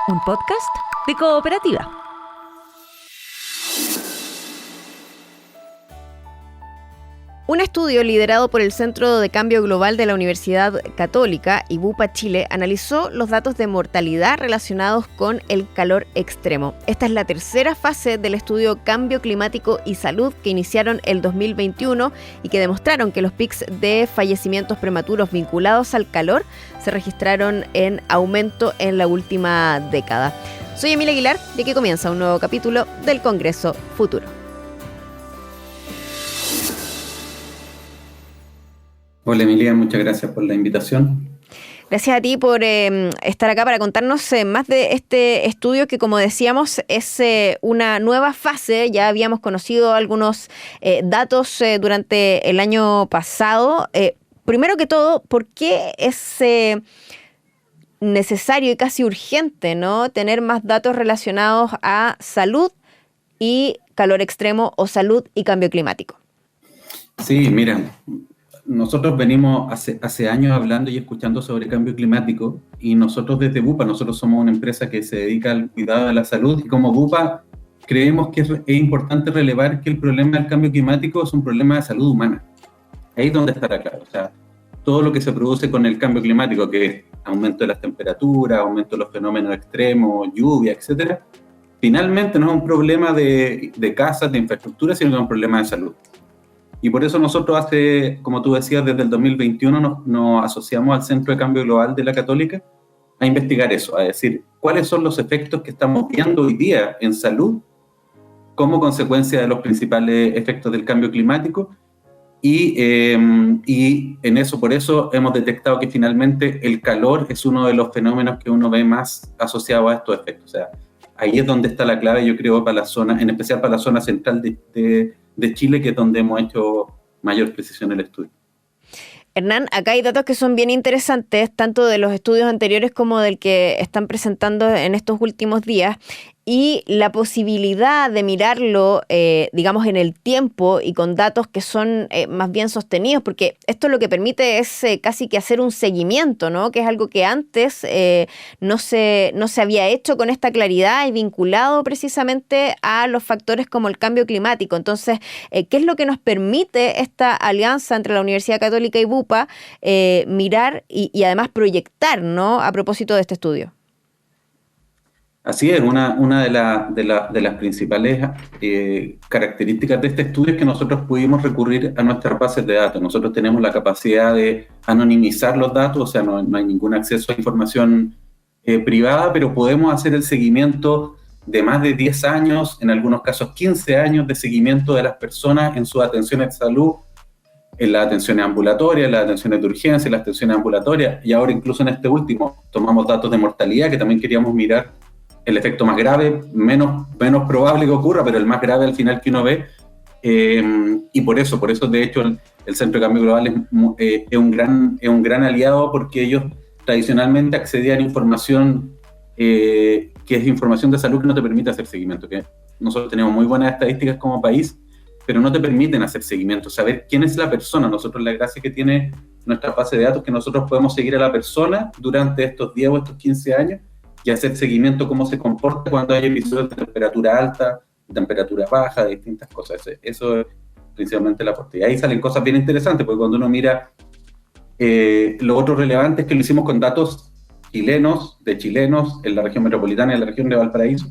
un podcast de Cooperativa. Un estudio liderado por el Centro de Cambio Global de la Universidad Católica y Bupa Chile analizó los datos de mortalidad relacionados con el calor extremo. Esta es la tercera fase del estudio Cambio Climático y Salud que iniciaron el 2021 y que demostraron que los pics de fallecimientos prematuros vinculados al calor se registraron en aumento en la última década. Soy Emilia Aguilar y aquí comienza un nuevo capítulo del Congreso Futuro. Hola Emilia, muchas gracias por la invitación. Gracias a ti por estar acá para contarnos más de este estudio que, como decíamos, es una nueva fase. Ya habíamos conocido algunos datos durante el año pasado. Primero que todo, ¿por qué es necesario y casi urgente, ¿no?, tener más datos relacionados a salud y calor extremo o salud y cambio climático? Sí, mira, nosotros venimos hace años hablando y escuchando sobre cambio climático y nosotros desde Bupa, nosotros somos una empresa que se dedica al cuidado de la salud y como Bupa creemos que es importante relevar que el problema del cambio climático es un problema de salud humana. Ahí es donde está la clave. O sea, todo lo que se produce con el cambio climático, que es aumento de las temperaturas, aumento de los fenómenos extremos, lluvia, etcétera, finalmente no es un problema de casas, de infraestructura, sino que es un problema de salud. Y por eso nosotros como tú decías, desde el 2021 nos asociamos al Centro de Cambio Global de la Católica a investigar eso, a decir cuáles son los efectos que estamos viendo hoy día en salud como consecuencia de los principales efectos del cambio climático y en eso, por eso hemos detectado que finalmente el calor es uno de los fenómenos que uno ve más asociado a estos efectos. O sea, ahí es donde está la clave, yo creo, para la zona, en especial para la zona central de Chile, que es donde hemos hecho mayor precisión en el estudio. Hernán, acá hay datos que son bien interesantes, tanto de los estudios anteriores como del que están presentando en estos últimos días, y la posibilidad de mirarlo, digamos, en el tiempo y con datos que son más bien sostenidos, porque esto lo que permite es casi que hacer un seguimiento, ¿no?, que es algo que antes no se había hecho con esta claridad y vinculado precisamente a los factores como el cambio climático. Entonces, ¿qué es lo que nos permite esta alianza entre la Universidad Católica y Bupa mirar y además proyectar, ¿no?, a propósito de este estudio? Así es, una de las principales características de este estudio es que nosotros pudimos recurrir a nuestras bases de datos. Nosotros tenemos la capacidad de anonimizar los datos, o sea, no hay ningún acceso a información privada, pero podemos hacer el seguimiento de más de 10 años, en algunos casos 15 años de seguimiento de las personas en sus atenciones de salud, en las atenciones ambulatorias, en las atenciones de urgencia, en las atenciones ambulatorias, y ahora incluso en este último tomamos datos de mortalidad que también queríamos mirar el efecto más grave, menos probable que ocurra, pero el más grave al final que uno ve, y por eso de hecho el Centro de Cambio Global es un gran aliado, porque ellos tradicionalmente accedían a información que es información de salud que no te permite hacer seguimiento, que nosotros tenemos muy buenas estadísticas como país, pero no te permiten hacer seguimiento, saber quién es la persona. Nosotros, la gracia que tiene nuestra base de datos es que nosotros podemos seguir a la persona durante estos 10 o estos 15 años y hacer seguimiento cómo se comporta cuando hay episodios de temperatura alta, de temperatura baja, de distintas cosas. Eso es principalmente el aporte. Y ahí salen cosas bien interesantes, porque cuando uno mira, lo otro relevante es que lo hicimos con datos de chilenos en la región metropolitana y en la región de Valparaíso,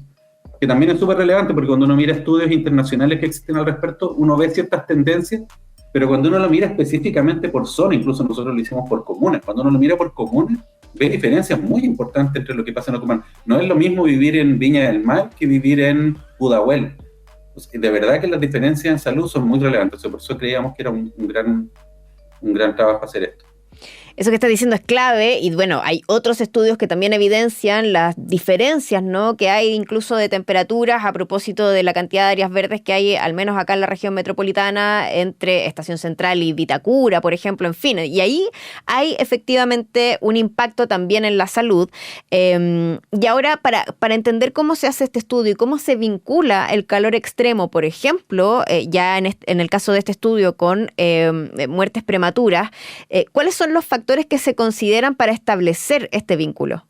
que también es súper relevante, porque cuando uno mira estudios internacionales que existen al respecto, uno ve ciertas tendencias, pero cuando uno lo mira específicamente por zona, incluso nosotros lo hicimos por comunas, cuando uno lo mira por comunas, ve diferencias muy importantes entre lo que pasa en Tucumán. No es lo mismo vivir en Viña del Mar que vivir en Pudahuel. Pues, de verdad que las diferencias en salud son muy relevantes, por eso creíamos que era un gran trabajo hacer esto. Eso que estás diciendo es clave y bueno, hay otros estudios que también evidencian las diferencias, ¿no?, que hay incluso de temperaturas a propósito de la cantidad de áreas verdes que hay, al menos acá en la región metropolitana, entre Estación Central y Vitacura, por ejemplo, en fin. Y ahí hay efectivamente un impacto también en la salud. Y ahora, para entender cómo se hace este estudio y cómo se vincula el calor extremo, por ejemplo, ya en el caso de este estudio con muertes prematuras, ¿cuáles son los factores que se consideran para establecer este vínculo?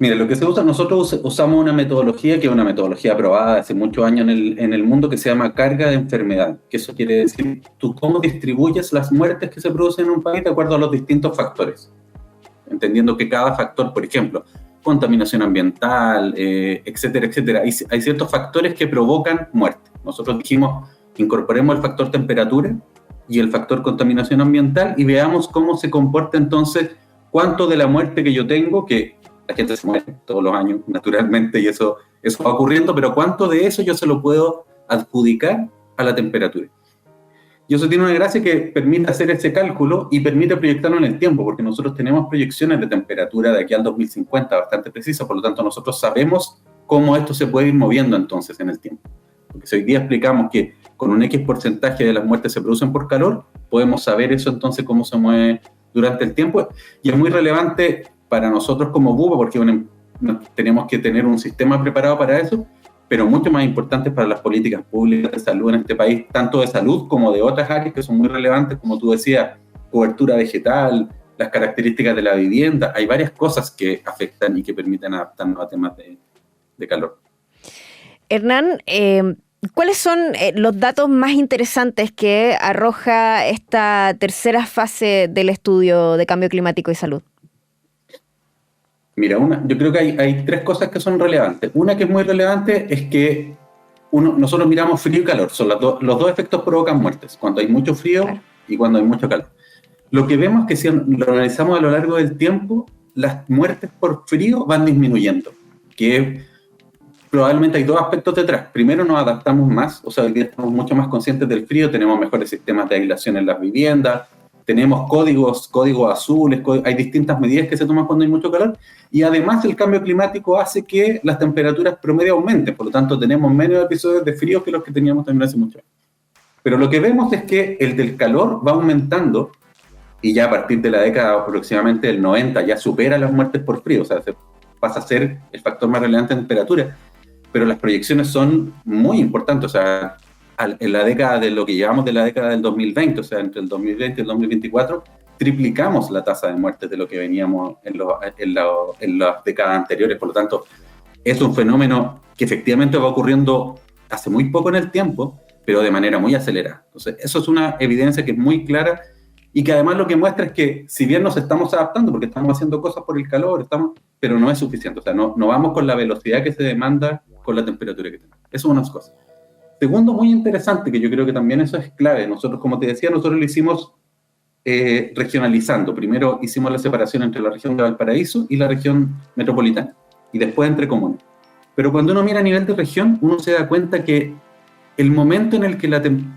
Mira, lo que se usa, nosotros usamos una metodología que es una metodología aprobada hace muchos años en el mundo, que se llama carga de enfermedad, que eso quiere decir tú cómo distribuyes las muertes que se producen en un país de acuerdo a los distintos factores, entendiendo que cada factor, por ejemplo, contaminación ambiental, etcétera, etcétera, hay ciertos factores que provocan muerte. Nosotros dijimos, incorporemos el factor temperatura y el factor contaminación ambiental y veamos cómo se comporta entonces, cuánto de la muerte que yo tengo, que la gente se muere todos los años, naturalmente, y eso va ocurriendo, pero cuánto de eso yo se lo puedo adjudicar a la temperatura. Y eso tiene una gracia que permite hacer ese cálculo y permite proyectarlo en el tiempo, porque nosotros tenemos proyecciones de temperatura de aquí al 2050 bastante precisas, por lo tanto nosotros sabemos cómo esto se puede ir moviendo entonces en el tiempo. Porque si hoy día explicamos que con un X porcentaje de las muertes se producen por calor, podemos saber eso entonces cómo se mueve durante el tiempo, y es muy relevante para nosotros como BUPA, porque tenemos que tener un sistema preparado para eso, pero mucho más importante para las políticas públicas de salud en este país, tanto de salud como de otras áreas que son muy relevantes, como tú decías, cobertura vegetal, las características de la vivienda. Hay varias cosas que afectan y que permiten adaptarnos a temas de calor. Hernán, ¿cuáles son los datos más interesantes que arroja esta tercera fase del estudio de cambio climático y salud? Mira, yo creo que hay tres cosas que son relevantes. Una que es muy relevante es que nosotros miramos frío y calor. Los dos efectos provocan muertes, cuando hay mucho frío, claro, y cuando hay mucho calor. Lo que vemos es que si lo analizamos a lo largo del tiempo, las muertes por frío van disminuyendo, que probablemente hay dos aspectos detrás. Primero, nos adaptamos más, o sea, hoy día estamos mucho más conscientes del frío, tenemos mejores sistemas de aislación en las viviendas, tenemos códigos azules, hay distintas medidas que se toman cuando hay mucho calor, y además el cambio climático hace que las temperaturas promedio aumenten, por lo tanto tenemos menos episodios de frío que los que teníamos también hace mucho años. Pero lo que vemos es que el del calor va aumentando, y ya a partir de la década aproximadamente del 90 ya supera las muertes por frío, o sea, pasa a ser el factor más relevante en temperatura, pero las proyecciones son muy importantes, o sea, en la década de lo que llevamos de la década del 2020, o sea, entre el 2020 y el 2024, triplicamos la tasa de muertes de lo que veníamos en las décadas anteriores. Por lo tanto, es un fenómeno que efectivamente va ocurriendo hace muy poco en el tiempo, pero de manera muy acelerada. Entonces, eso es una evidencia que es muy clara y que además lo que muestra es que si bien nos estamos adaptando, porque estamos haciendo cosas por el calor, pero no es suficiente. O sea, no vamos con la velocidad que se demanda con la temperatura que tenemos. Eso es una cosa. Segundo, muy interesante, que yo creo que también eso es clave. Nosotros, como te decía, nosotros lo hicimos regionalizando. Primero hicimos la separación entre la región de Valparaíso y la región metropolitana, y después entre comunas. Pero cuando uno mira a nivel de región, uno se da cuenta que el momento en el que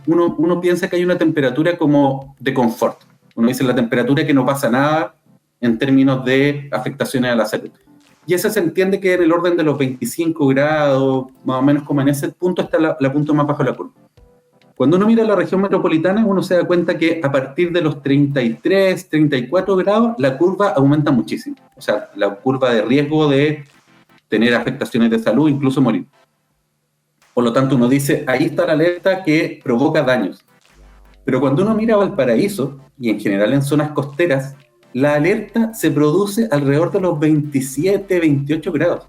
uno piensa que hay una temperatura como de confort, uno dice la temperatura que no pasa nada en términos de afectaciones a la salud. Y esa se entiende que en el orden de los 25 grados, más o menos como en ese punto está la punta más baja de la curva. Cuando uno mira la región metropolitana, uno se da cuenta que a partir de los 33, 34 grados, la curva aumenta muchísimo. O sea, la curva de riesgo de tener afectaciones de salud, incluso morir. Por lo tanto, uno dice, ahí está la alerta que provoca daños. Pero cuando uno mira Valparaíso, y en general en zonas costeras, la alerta se produce alrededor de los 27, 28 grados.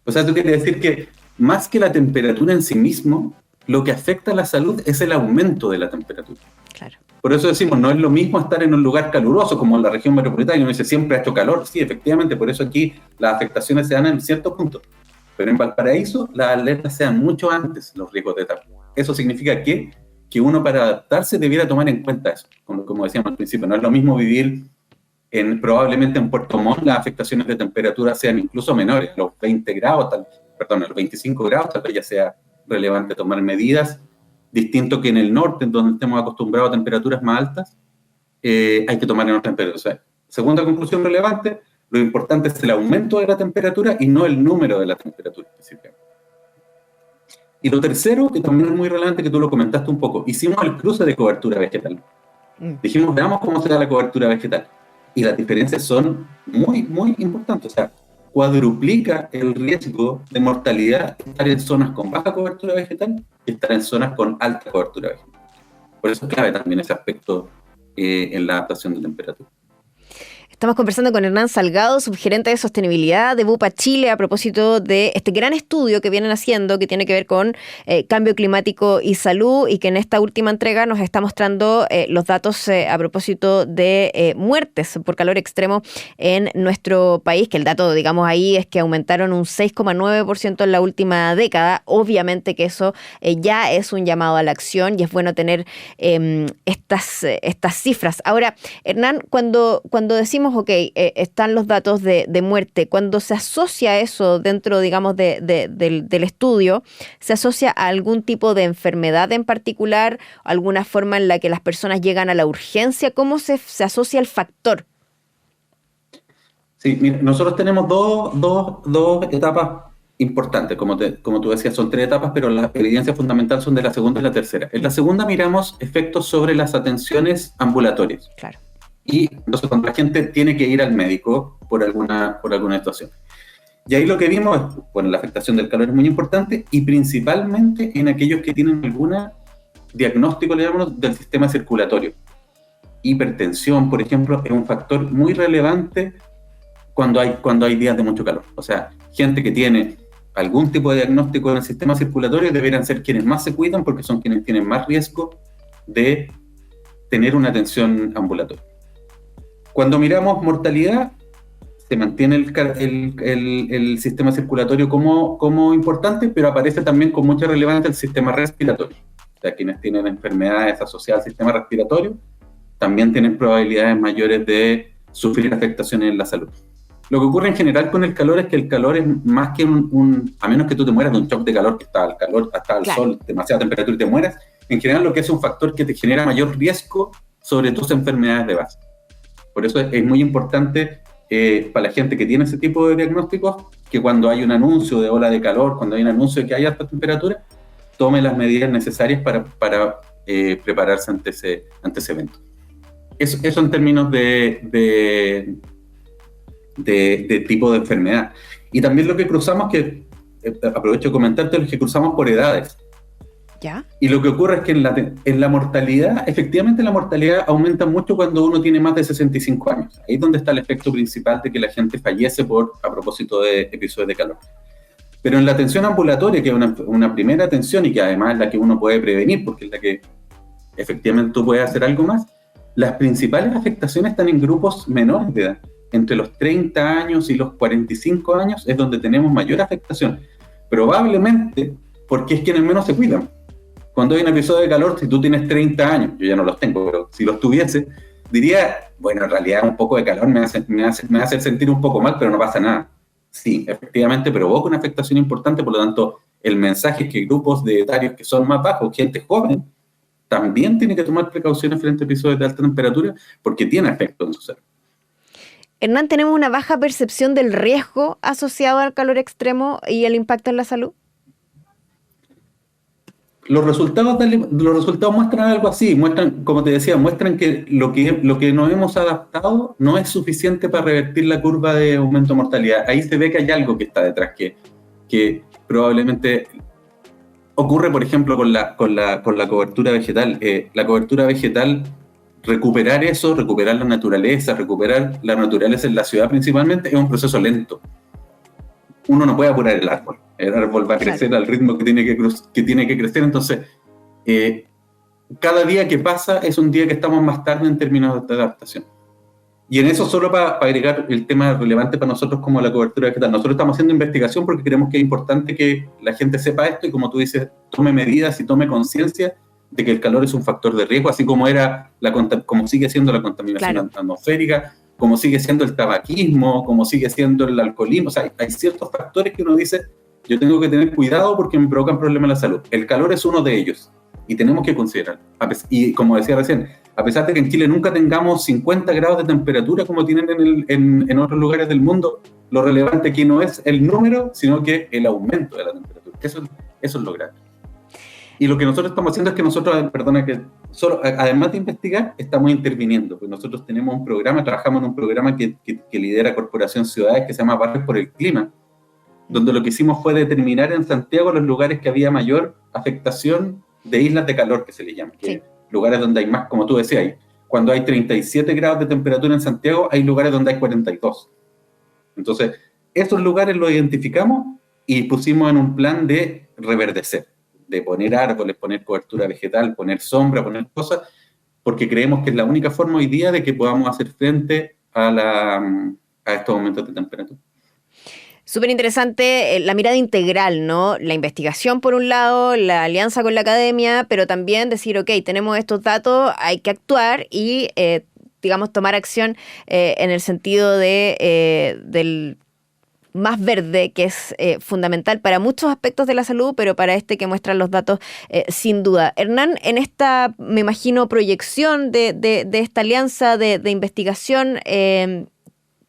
O sea, eso quiere decir que más que la temperatura en sí mismo, lo que afecta a la salud es el aumento de la temperatura. Claro. Por eso decimos, no es lo mismo estar en un lugar caluroso como en la región metropolitana, y uno dice, siempre ha hecho calor. Sí, efectivamente, por eso aquí las afectaciones se dan en ciertos puntos. Pero en Valparaíso, las alertas se dan mucho antes los riesgos de etapa. Eso significa que uno para adaptarse debiera tomar en cuenta eso. Como decíamos al principio, no es lo mismo vivir probablemente en Puerto Montt, las afectaciones de temperatura sean incluso menores, a los 20 grados, a los 25 grados, tal vez ya sea relevante tomar medidas, distinto que en el norte, en donde estemos acostumbrados a temperaturas más altas, hay que tomar en otra temperatura. O sea, segunda conclusión relevante, lo importante es el aumento de la temperatura y no el número de la temperatura específicamente. Y lo tercero, que también es muy relevante, que tú lo comentaste un poco, hicimos el cruce de cobertura vegetal. Dijimos, veamos cómo se da la cobertura vegetal. Y las diferencias son muy, muy importantes. O sea, cuadruplica el riesgo de mortalidad estar en zonas con baja cobertura vegetal que estar en zonas con alta cobertura vegetal. Por eso es clave también ese aspecto en la adaptación de temperatura. Estamos conversando con Hernán Salgado, subgerente de sostenibilidad de Bupa Chile, a propósito de este gran estudio que vienen haciendo, que tiene que ver con cambio climático y salud, y que en esta última entrega nos está mostrando los datos a propósito de muertes por calor extremo en nuestro país, que el dato, digamos, ahí es que aumentaron un 6,9% en la última década. Obviamente que eso ya es un llamado a la acción y es bueno tener estas cifras. Ahora, Hernán, cuando decimos, están los datos de muerte, cuando se asocia eso dentro, digamos, del estudio, ¿se asocia a algún tipo de enfermedad en particular, alguna forma en la que las personas llegan a la urgencia? ¿Cómo se asocia el factor? Sí, mira, nosotros tenemos dos etapas importantes, como tú decías, son 3 etapas, pero la evidencia fundamental son de la segunda y la tercera. En la segunda miramos efectos sobre las atenciones ambulatorias. Claro. Y entonces cuando la gente tiene que ir al médico por alguna situación. Y ahí lo que vimos es, bueno, la afectación del calor es muy importante, y principalmente en aquellos que tienen algún diagnóstico, le llamamos, del sistema circulatorio. Hipertensión, por ejemplo, es un factor muy relevante cuando hay días de mucho calor. O sea, gente que tiene algún tipo de diagnóstico en el sistema circulatorio deberían ser quienes más se cuidan, porque son quienes tienen más riesgo de tener una atención ambulatoria. Cuando miramos mortalidad, se mantiene el sistema circulatorio como importante, pero aparece también con mucha relevancia el sistema respiratorio. O sea, quienes tienen enfermedades asociadas al sistema respiratorio también tienen probabilidades mayores de sufrir afectaciones en la salud. Lo que ocurre en general con el calor es que el calor es más que a menos que tú te mueras de un shock de calor, que está al calor, hasta el sol, demasiada temperatura y te mueras, en general lo que es un factor que te genera mayor riesgo sobre tus enfermedades de base. Por eso es muy importante para la gente que tiene ese tipo de diagnósticos, que cuando hay un anuncio de ola de calor, cuando hay un anuncio de que hay alta temperatura, tome las medidas necesarias para prepararse ante ese evento. Eso en términos de tipo de enfermedad. Y también lo que cruzamos, que aprovecho de comentarte, lo que cruzamos por edades. ¿Ya? Y lo que ocurre es que en la mortalidad, efectivamente la mortalidad aumenta mucho cuando uno tiene más de 65 años. Ahí es donde está el efecto principal de que la gente fallece a propósito de episodios de calor. Pero en la atención ambulatoria, que es una primera atención y que además es la que uno puede prevenir, porque es la que efectivamente tú puedes hacer algo más, las principales afectaciones están en grupos menores de edad. Entre los 30 años y los 45 años es donde tenemos mayor afectación. Probablemente porque es quienes menos se cuidan. Cuando hay un episodio de calor, si tú tienes 30 años, yo ya no los tengo, pero si los tuviese, diría, bueno, en realidad un poco de calor me hace sentir un poco mal, pero no pasa nada. Sí, efectivamente provoca una afectación importante, por lo tanto, el mensaje es que grupos de etarios que son más bajos, gente joven, también tiene que tomar precauciones frente a episodios de alta temperatura, porque tiene efecto en su cerebro. Hernán, ¿tenemos una baja percepción del riesgo asociado al calor extremo y el impacto en la salud? Los resultados muestran algo así, como te decía, muestran que lo que nos hemos adaptado no es suficiente para revertir la curva de aumento de mortalidad. Ahí se ve que hay algo que está detrás, que probablemente ocurre, por ejemplo, con la cobertura vegetal. La cobertura vegetal, recuperar la naturaleza en la ciudad principalmente, es un proceso lento. Uno no puede apurar el árbol va a crecer al ritmo que tiene que crecer, entonces cada día que pasa es un día que estamos más tarde en términos de adaptación. Y en eso, solo para agregar el tema relevante para nosotros como la cobertura vegetal, nosotros estamos haciendo investigación porque creemos que es importante que la gente sepa esto y, como tú dices, tome medidas y tome conciencia de que el calor es un factor de riesgo, así como como sigue siendo la contaminación atmosférica, como sigue siendo el tabaquismo, como sigue siendo el alcoholismo. O sea, hay ciertos factores que uno dice, yo tengo que tener cuidado porque me provocan problemas en la salud. El calor es uno de ellos y tenemos que considerarlo. Y como decía recién, a pesar de que en Chile nunca tengamos 50 grados de temperatura como tienen en otros lugares del mundo, lo relevante aquí no es el número, sino que el aumento de la temperatura. Eso es lo grave. Y lo que nosotros estamos haciendo es que además de investigar, estamos interviniendo. Porque nosotros tenemos un programa, trabajamos en un programa que lidera Corporación Ciudades, que se llama Barrios por el Clima, donde lo que hicimos fue determinar en Santiago los lugares que había mayor afectación de islas de calor, que se le llama. Sí. Lugares donde hay más, como tú decías, cuando hay 37 grados de temperatura en Santiago, hay lugares donde hay 42. Entonces, esos lugares los identificamos y pusimos en un plan de reverdecer, de poner árboles, poner cobertura vegetal, poner sombra, poner cosas, porque creemos que es la única forma hoy día de que podamos hacer frente a estos aumentos de temperatura. Súper interesante la mirada integral, ¿no? La investigación por un lado, la alianza con la academia, pero también decir, ok, tenemos estos datos, hay que actuar y, digamos, tomar acción en el sentido del más verde, que es fundamental para muchos aspectos de la salud, pero para este que muestran los datos, sin duda. Hernán, en esta, me imagino, proyección de esta alianza de investigación,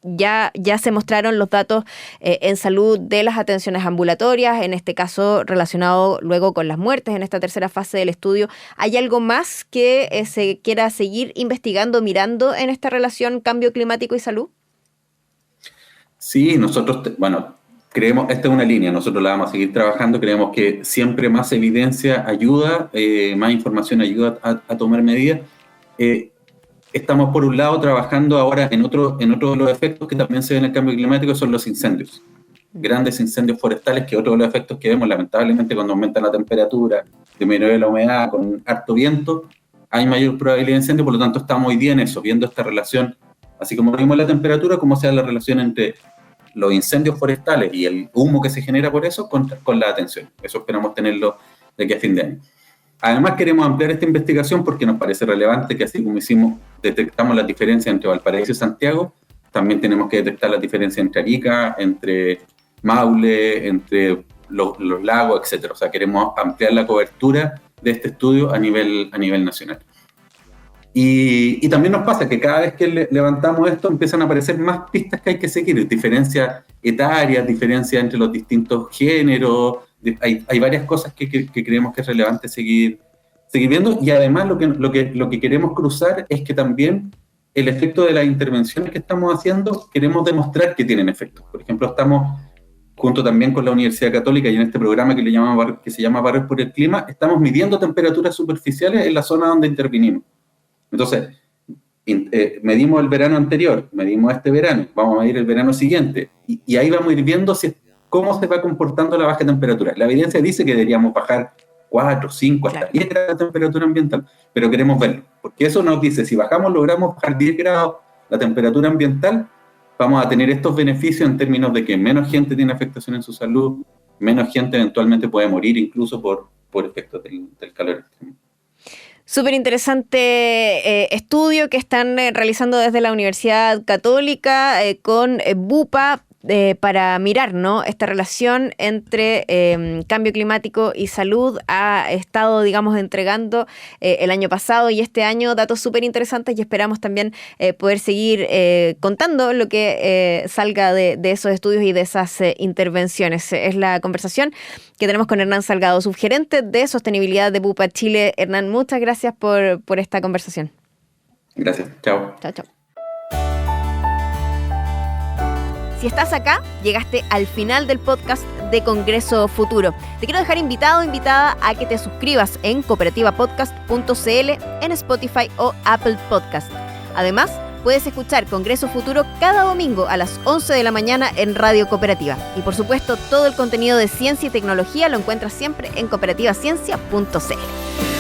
ya se mostraron los datos en salud de las atenciones ambulatorias, en este caso relacionado luego con las muertes en esta tercera fase del estudio. ¿Hay algo más que se quiera seguir investigando, mirando en esta relación cambio climático y salud? Sí, nosotros, creemos, esta es una línea, nosotros la vamos a seguir trabajando, creemos que siempre más evidencia ayuda, más información ayuda a tomar medidas. Estamos, por un lado, trabajando ahora en otro de los efectos que también se ven en el cambio climático, son los incendios. Grandes incendios forestales, que otro de los efectos que vemos, lamentablemente, cuando aumenta la temperatura, disminuye la humedad, con harto viento, hay mayor probabilidad de incendio, por lo tanto, estamos hoy día en eso, viendo esta relación, así como vimos la temperatura, cómo sea la relación entre los incendios forestales y el humo que se genera por eso con la atención. Eso esperamos tenerlo de aquí a fin de año. Además, queremos ampliar esta investigación porque nos parece relevante que, así como detectamos las diferencias entre Valparaíso y Santiago, también tenemos que detectar las diferencias entre Arica, entre Maule, entre los lagos, etc. O sea, queremos ampliar la cobertura de este estudio a nivel nacional. Y también nos pasa que cada vez que levantamos esto empiezan a aparecer más pistas que hay que seguir, diferencias etarias, diferencias entre los distintos géneros. Hay varias cosas que creemos que es relevante seguir viendo, y además lo que queremos cruzar es que también el efecto de las intervenciones que estamos haciendo queremos demostrar que tienen efecto. Por ejemplo, estamos junto también con la Universidad Católica y en este programa que se llama Barrios por el Clima, estamos midiendo temperaturas superficiales en la zona donde intervinimos. Entonces, medimos el verano anterior, medimos este verano, vamos a medir el verano siguiente, y ahí vamos a ir viendo cómo se va comportando la baja temperatura. La evidencia dice que deberíamos bajar 4, 5, hasta 10 grados de temperatura ambiental, pero queremos verlo, porque eso nos dice, si logramos bajar 10 grados la temperatura ambiental, vamos a tener estos beneficios en términos de que menos gente tiene afectación en su salud, menos gente eventualmente puede morir incluso por efectos del calor extremo. Súper interesante estudio que están realizando desde la Universidad Católica con BUPA, para mirar, ¿no?, esta relación entre cambio climático y salud. Ha estado, digamos, entregando el año pasado y este año datos súper interesantes, y esperamos también poder seguir contando lo que salga de esos estudios y de esas intervenciones. Es la conversación que tenemos con Hernán Salgado, subgerente de sostenibilidad de BUPA Chile. Hernán, muchas gracias por esta conversación. Gracias, chao. Chao, chao. Si estás acá, llegaste al final del podcast de Congreso Futuro. Te quiero dejar invitado o invitada a que te suscribas en cooperativapodcast.cl, en Spotify o Apple Podcast. Además, puedes escuchar Congreso Futuro cada domingo a las 11 de la mañana en Radio Cooperativa. Y por supuesto, todo el contenido de ciencia y tecnología lo encuentras siempre en cooperativaciencia.cl.